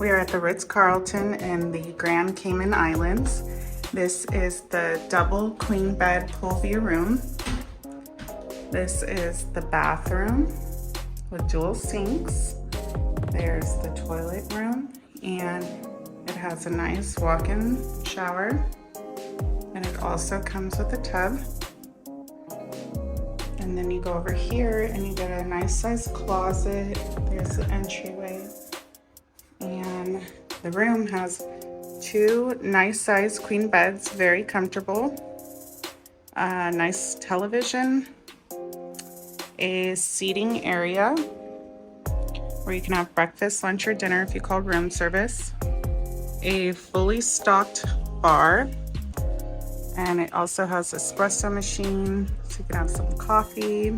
We are at the Ritz Carlton in the Grand Cayman Islands. This is the double queen bed pool view room. This is the bathroom with dual sinks. There's the toilet room, and it has a nice walk-in shower. And it also comes with a tub. And then you go over here and you get a nice sized closet. There's the entryway. And the room has two nice sized queen beds, very comfortable. A nice television, a seating area where you can have breakfast, lunch, or dinner if you call room service. A fully stocked bar. And it also has an espresso machine, so you can have some coffee.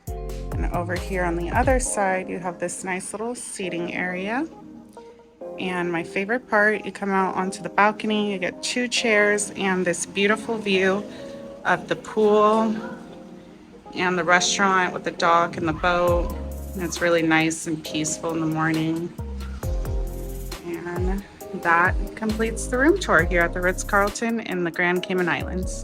And over here on the other side, you have this nice little seating area. And my favorite part, you come out onto the balcony, you get two chairs and this beautiful view of the pool and the restaurant with the dock and the boat. And it's really nice and peaceful in the morning. And that completes the room tour here at the Ritz Carlton in the Grand Cayman Islands.